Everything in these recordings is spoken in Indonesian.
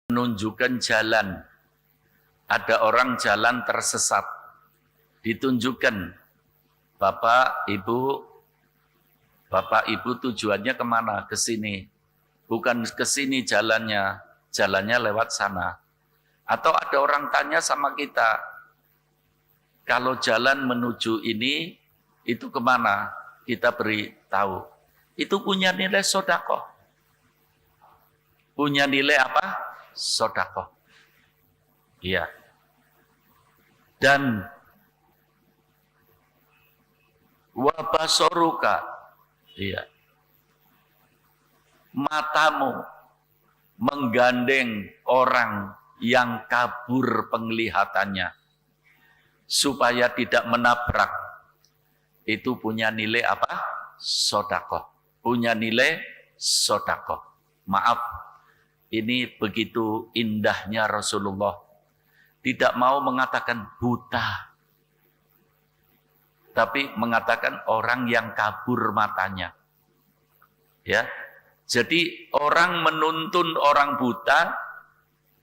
menunjukkan jalan. Ada orang jalan tersesat, ditunjukkan, Bapak, Ibu tujuannya kemana? Ke sini. Bukan ke sini jalannya lewat sana. Atau ada orang tanya sama kita, kalau jalan menuju ini, itu kemana? Kita beri tahu. Itu punya nilai sedekah. Punya nilai apa? Sedekah. Iya. Dan wabasoruka, iya. Matamu menggandeng orang yang kabur penglihatannya supaya tidak menabrak, itu punya nilai apa? Sedekah. Punya nilai sedekah. Maaf, ini begitu indahnya Rasulullah. Tidak mau mengatakan buta, tapi mengatakan orang yang kabur matanya. Ya, jadi orang menuntun orang buta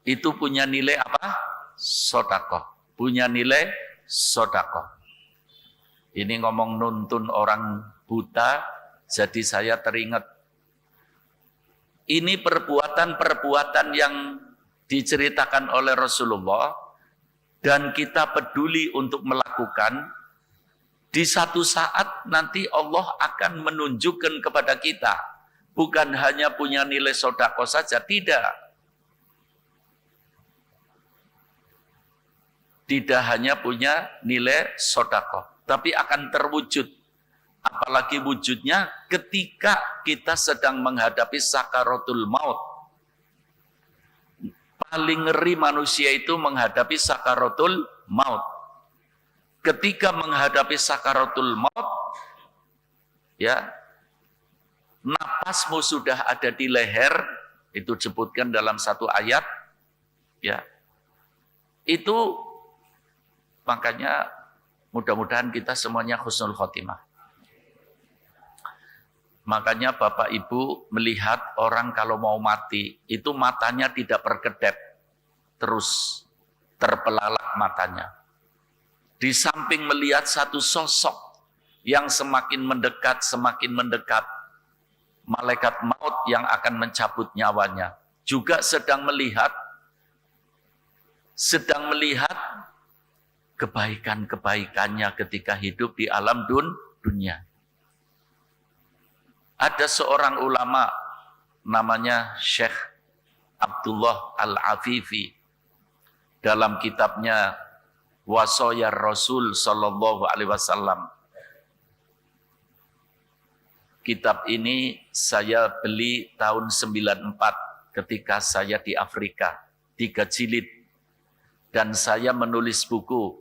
itu punya nilai apa? Sedekah. Punya nilai sedekah. Ini ngomong nuntun orang buta, jadi saya teringat. Ini perbuatan-perbuatan yang diceritakan oleh Rasulullah dan kita peduli untuk melakukan. Di satu saat nanti Allah akan menunjukkan kepada kita, bukan hanya punya nilai sedekah saja, tidak. Tidak hanya punya nilai sedekah, tapi akan terwujud. Apalagi wujudnya ketika kita sedang menghadapi sakaratul maut. Paling ngeri manusia itu menghadapi sakaratul maut. Ketika menghadapi sakaratul maut, ya, napasmu sudah ada di leher, itu disebutkan dalam satu ayat, ya. Itu makanya mudah-mudahan kita semuanya husnul khotimah. Makanya Bapak Ibu melihat orang kalau mau mati, itu matanya tidak berkedip, terus terbelalak matanya. Di samping melihat satu sosok yang semakin mendekat, malaikat maut yang akan mencabut nyawanya. Juga sedang melihat kebaikan-kebaikannya ketika hidup di alam dunia. Ada seorang ulama namanya Syekh Abdullah Al-Afifi. Dalam kitabnya Wasaya Rasul Sallallahu Alaihi Wasallam. Kitab ini saya beli tahun 94 ketika saya di Afrika. 3 jilid. Dan saya menulis buku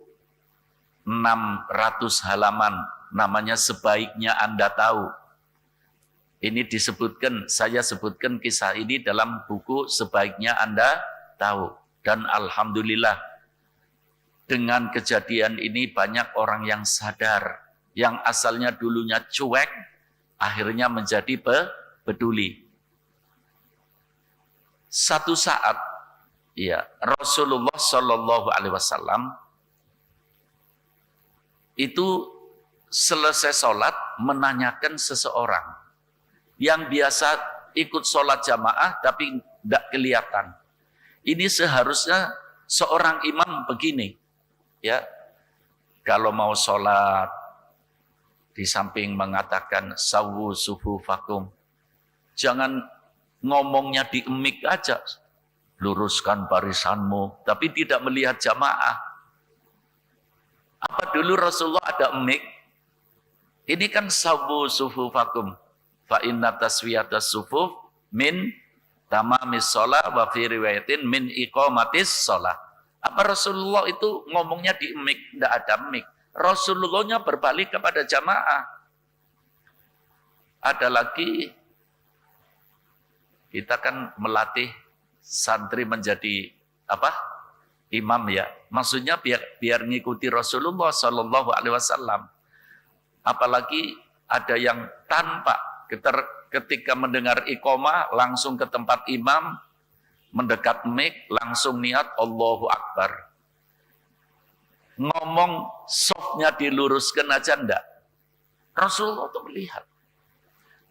600 halaman. Namanya Sebaiknya Anda Tahu. Ini disebutkan, saya sebutkan kisah ini dalam buku Sebaiknya Anda Tahu. Dan alhamdulillah, dengan kejadian ini banyak orang yang sadar, yang asalnya dulunya cuek, akhirnya menjadi peduli. Satu saat, ya, Rasulullah Shallallahu Alaihi Wasallam itu selesai sholat menanyakan seseorang yang biasa ikut sholat jamaah tapi tidak kelihatan. Ini seharusnya seorang imam begini, ya, kalau mau sholat di samping mengatakan sawu sufufakum, jangan ngomongnya di mic aja, luruskan barisanmu, tapi tidak melihat jamaah. Apa dulu Rasulullah ada mic? Ini kan sawu sufufakum. Fa inna taswiyatas sufuf min tamamis shalah wa fi riwayatin min iqamatis shalah. Apa Rasulullah itu ngomongnya di mic? Tidak ada mic. Rasulullahnya berbalik kepada jamaah. Ada lagi, kita kan melatih santri menjadi apa? Imam, ya. Maksudnya biar ngikuti Rasulullah Sallallahu Alaihi Wasallam. Apalagi ada yang tanpa ketika mendengar iqamah langsung ke tempat imam, mendekat mic, langsung niat Allahu Akbar. Ngomong softnya diluruskan aja enggak. Rasulullah itu melihat.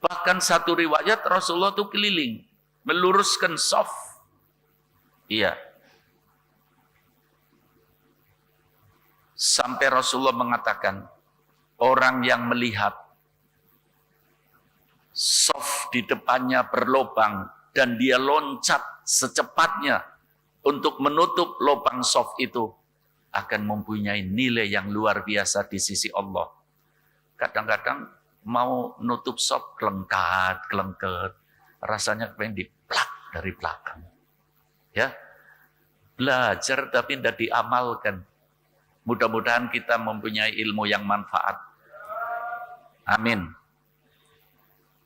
Bahkan satu riwayat Rasulullah itu keliling, meluruskan soft. Iya. Sampai Rasulullah mengatakan, orang yang melihat soft di depannya berlobang dan dia loncat secepatnya untuk menutup lubang soft itu akan mempunyai nilai yang luar biasa di sisi Allah. Kadang-kadang mau nutup soft kelengkat, rasanya pengen diplak dari belakang. Ya, belajar tapi tidak diamalkan. Mudah-mudahan kita mempunyai ilmu yang manfaat. Amin.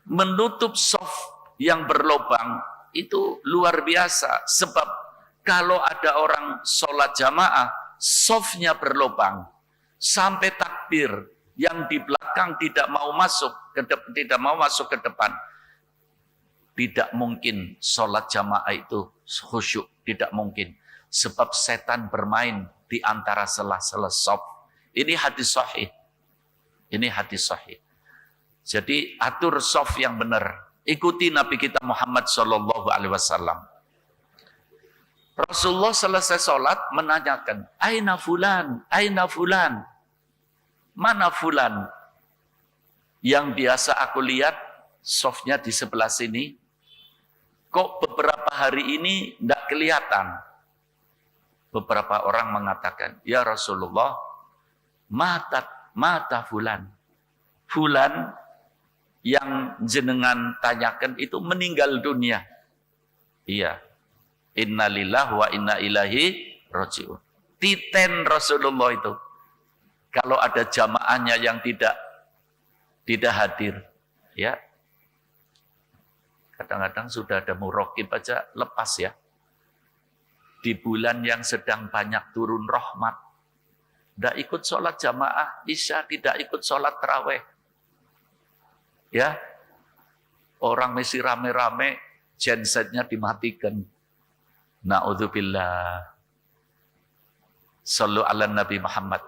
Menutup soft yang berlubang itu luar biasa. Sebab kalau ada orang sholat jamaah, softnya berlubang. Sampai takbir, yang di belakang tidak mau masuk ke depan. Tidak mungkin sholat jamaah itu khusyuk. Tidak mungkin. Sebab setan bermain di antara sela-sela soft. Ini hadis sahih. Ini hadis sahih. Jadi atur soft yang benar. Ikuti Nabi kita Muhammad SAW. Rasulullah selesai sholat menanyakan, Aina fulan, aina fulan. Mana fulan? Yang biasa aku lihat softnya di sebelah sini. Kok beberapa hari ini tidak kelihatan? Beberapa orang mengatakan, ya Rasulullah, mata fulan. Fulan yang jenengan tanyakan itu meninggal dunia. Iya. Innalillah wa inna ilaihi raji'un. Titen Rasulullah itu. Kalau ada jamaahnya yang tidak hadir, ya. Kadang-kadang sudah ada muraqib aja lepas ya. Di bulan yang sedang banyak turun rahmat. Tidak ikut sholat jamaah isya, tidak ikut sholat tarawih. Ya, orang mesti rame-rame, gensetnya dimatikan. Na'udzubillah. Sallu ala Nabi Muhammad.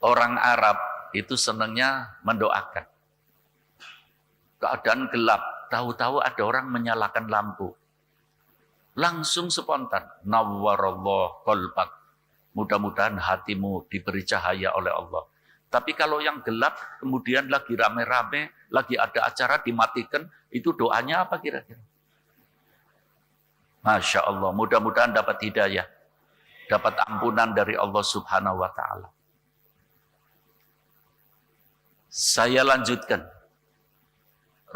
Orang Arab itu senangnya mendoakan. Keadaan gelap, tahu-tahu ada orang menyalakan lampu. Langsung spontan, nawwarallah qalbak. Mudah-mudahan hatimu diberi cahaya oleh Allah. Tapi kalau yang gelap, kemudian lagi rame-rame, lagi ada acara dimatikan, itu doanya apa kira-kira? Masya Allah, mudah-mudahan dapat hidayah. Dapat ampunan dari Allah Subhanahu wa Ta'ala. Saya lanjutkan.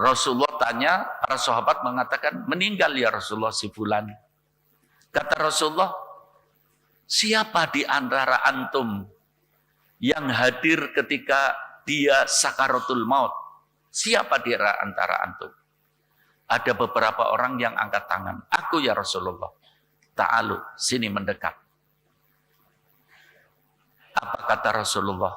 Rasulullah tanya, para sahabat mengatakan, meninggal ya Rasulullah si fulan. Kata Rasulullah, siapa di antara antum yang hadir ketika dia sakaratul maut? Siapa di antara antum? Ada beberapa orang yang angkat tangan. Aku ya Rasulullah. Ta'alu, sini mendekat. Apa kata Rasulullah?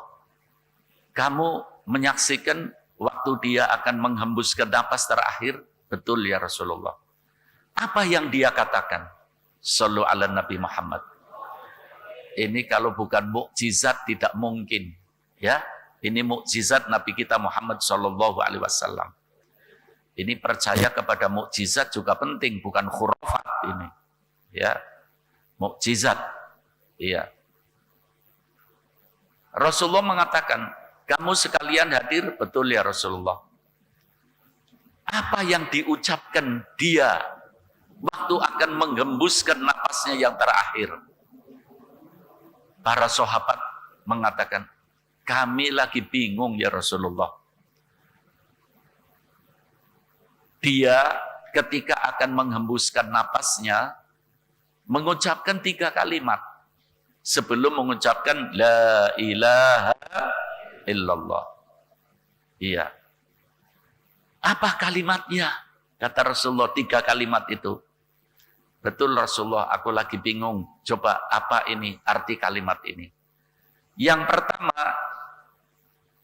Kamu menyaksikan waktu dia akan menghembuskan napas terakhir? Betul ya Rasulullah. Apa yang dia katakan? Sallu ala Nabi Muhammad. Ini kalau bukan mukjizat tidak mungkin. Ya, ini mukjizat Nabi kita Muhammad SAW. Ini percaya kepada mukjizat juga penting, bukan khurafat ini. Ya, mukjizat. Iya. Rasulullah mengatakan, kamu sekalian hadir? Betul ya Rasulullah. Apa yang diucapkan dia waktu akan menghembuskan napasnya yang terakhir? Para sahabat mengatakan, kami lagi bingung ya Rasulullah. Dia ketika akan menghembuskan napasnya, mengucapkan 3 kalimat. Sebelum mengucapkan, La ilaha illallah. Iya. Apa kalimatnya? Kata Rasulullah, 3 kalimat itu. Betul Rasulullah, aku lagi bingung. Coba apa ini arti kalimat ini? Yang pertama,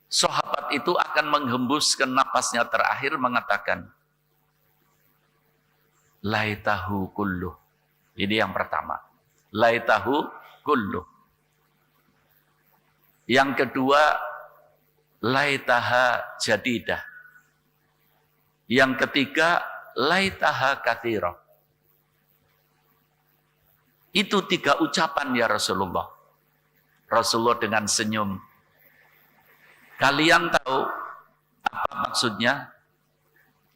sahabat itu akan menghembuskan napasnya terakhir mengatakan, laitahu kulluh. Ini yang pertama. Laitahu kulluh. Yang kedua, laitaha jadidah. Yang ketiga, laitaha katsira. Itu 3 ucapan ya Rasulullah. Rasulullah dengan senyum. Kalian tahu apa maksudnya?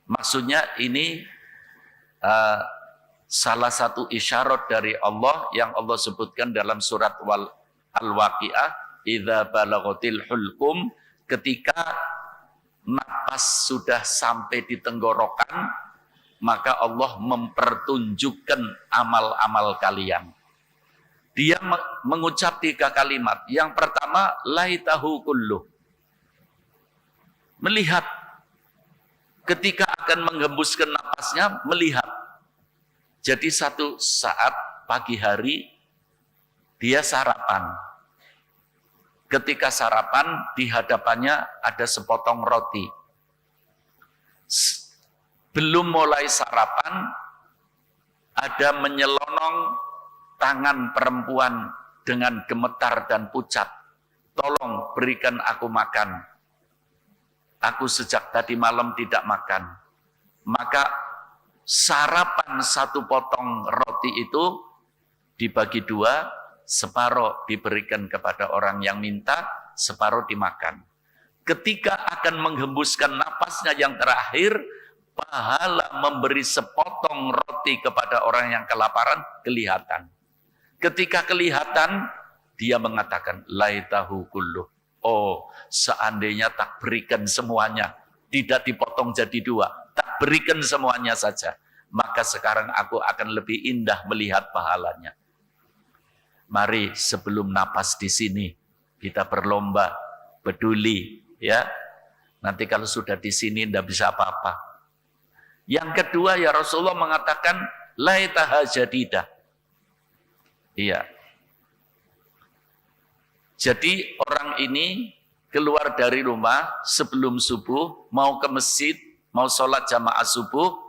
Maksudnya ini salah satu isyarat dari Allah yang Allah sebutkan dalam surat Al-Waqiah, idza balaghatil hulqum, ketika napas sudah sampai di tenggorokan, maka Allah mempertunjukkan amal-amal kalian. Dia mengucap 3 kalimat. Yang pertama, laitahu kulluh. Melihat. Ketika akan menghembuskan napasnya, melihat. Jadi satu saat pagi hari, dia sarapan. Ketika sarapan, di hadapannya ada sepotong roti. Belum mulai sarapan, ada menyelonong tangan perempuan dengan gemetar dan pucat. Tolong berikan aku makan. Aku sejak tadi malam tidak makan. Maka sarapan 1 potong roti itu dibagi 2, separuh diberikan kepada orang yang minta, separuh dimakan. Ketika akan menghembuskan napasnya yang terakhir, pahala memberi sepotong roti kepada orang yang kelaparan kelihatan. Ketika kelihatan, dia mengatakan, laitahu kulluh. Oh, seandainya tak berikan semuanya, tidak dipotong jadi 2, tak berikan semuanya saja, maka sekarang aku akan lebih indah melihat pahalanya. Mari sebelum napas di sini, kita berlomba, peduli, ya. Nanti kalau sudah di sini tidak bisa apa-apa. Yang kedua, ya Rasulullah mengatakan, laitaha jadidah. Iya. Jadi orang ini keluar dari rumah sebelum subuh, mau ke masjid, mau sholat jamaah subuh,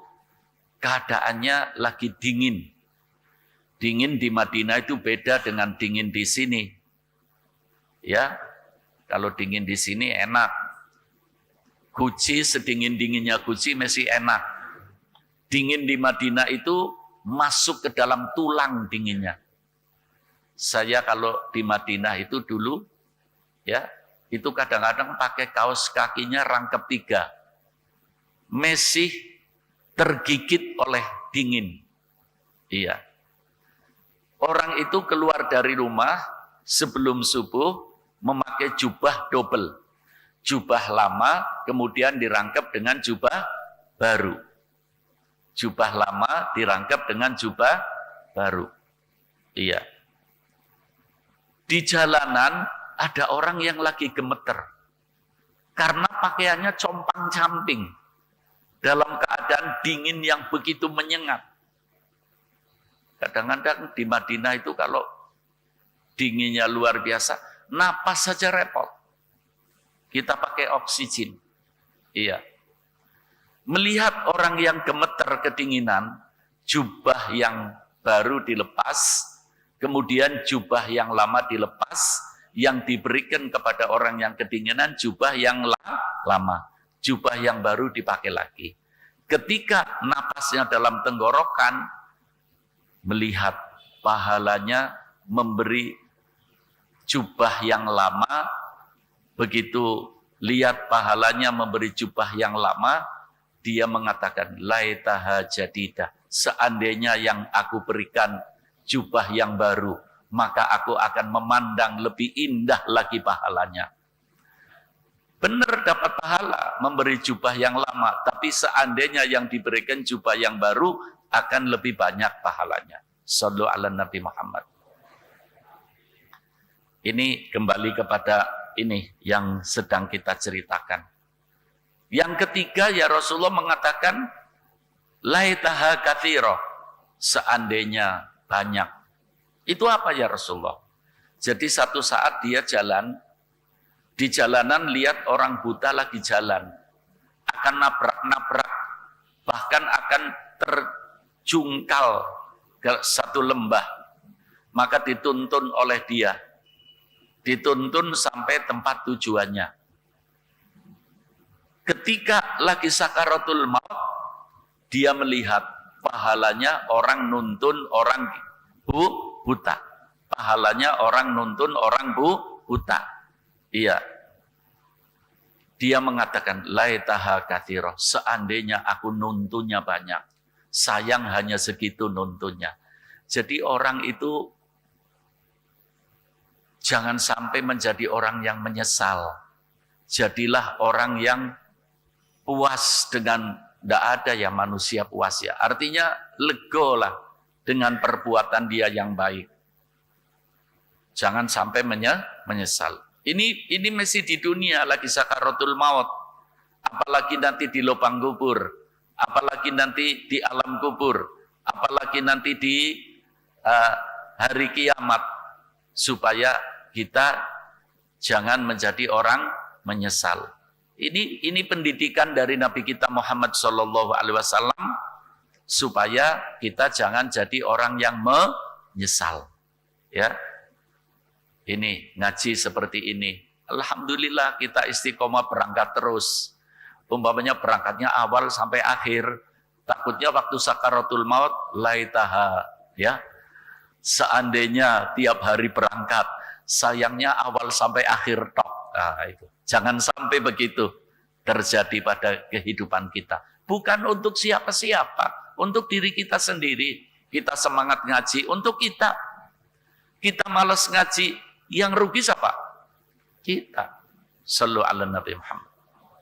keadaannya lagi dingin. Dingin di Madinah itu beda dengan dingin di sini. Ya, kalau dingin di sini enak. Guci, sedingin-dinginnya Guci masih enak. Dingin di Madinah itu masuk ke dalam tulang dinginnya. Saya kalau di Madinah itu dulu, ya, itu kadang-kadang pakai kaos kakinya rangkep 3. Masih tergigit oleh dingin. Iya. Orang itu keluar dari rumah sebelum subuh memakai jubah double. Jubah lama kemudian dirangkap dengan jubah baru. Jubah lama dirangkap dengan jubah baru. Iya. Di jalanan ada orang yang lagi gemeter. Karena pakaiannya compang-camping. Dalam keadaan dingin yang begitu menyengat. Kadang-kadang di Madinah itu kalau dinginnya luar biasa, napas saja repot. Kita pakai oksigen. Iya. Melihat orang yang gemeter kedinginan, jubah yang baru dilepas, kemudian jubah yang lama dilepas, yang diberikan kepada orang yang kedinginan jubah yang lama, jubah yang baru dipakai lagi. Ketika napasnya dalam tenggorokan, melihat pahalanya memberi jubah yang lama, begitu lihat pahalanya memberi jubah yang lama, dia mengatakan, laitaha jadidah, seandainya yang aku berikan jubah yang baru, maka aku akan memandang lebih indah lagi pahalanya. Benar dapat pahala memberi jubah yang lama, tapi seandainya yang diberikan jubah yang baru akan lebih banyak pahalanya. Shallu ala Nabi Muhammad. Ini kembali kepada ini yang sedang kita ceritakan. Yang ketiga, ya Rasulullah mengatakan, laitaha katsira, seandainya banyak. Itu apa ya Rasulullah? Jadi satu saat dia jalan, di jalanan lihat orang buta lagi jalan, akan nabrak-nabrak, bahkan akan jungkal ke satu lembah, maka dituntun oleh dia, dituntun sampai tempat tujuannya. Ketika lagi sakaratul maut, dia melihat pahalanya orang nuntun orang buta. Pahalanya orang nuntun orang buta. Iya. Dia mengatakan, laitaha katsiroh, seandainya aku nuntunnya banyak. Sayang hanya segitu nuntunnya. Jadi orang itu jangan sampai menjadi orang yang menyesal. Jadilah orang yang puas dengan, tidak ada ya manusia puas ya. Artinya legolah dengan perbuatan dia yang baik. Jangan sampai menyesal. Ini masih di dunia lagi sakaratul maut. Apalagi nanti di lubang kubur. Apalagi nanti di alam kubur. Apalagi nanti di hari kiamat. Supaya kita jangan menjadi orang menyesal. Ini pendidikan dari Nabi kita Muhammad SAW. Supaya kita jangan jadi orang yang menyesal. Ya. Ini ngaji seperti ini. Alhamdulillah kita istiqomah berangkat terus. Umpamanya berangkatnya awal sampai akhir. Takutnya waktu sakaratul maut laitaha, ya. Seandainya tiap hari berangkat, sayangnya awal sampai akhir tok. Nah, itu. Jangan sampai begitu terjadi pada kehidupan kita. Bukan untuk siapa-siapa, untuk diri kita sendiri. Kita semangat ngaji untuk kita. Kita malas ngaji. Yang rugi siapa? Kita. Sallu ala Nabi Muhammad.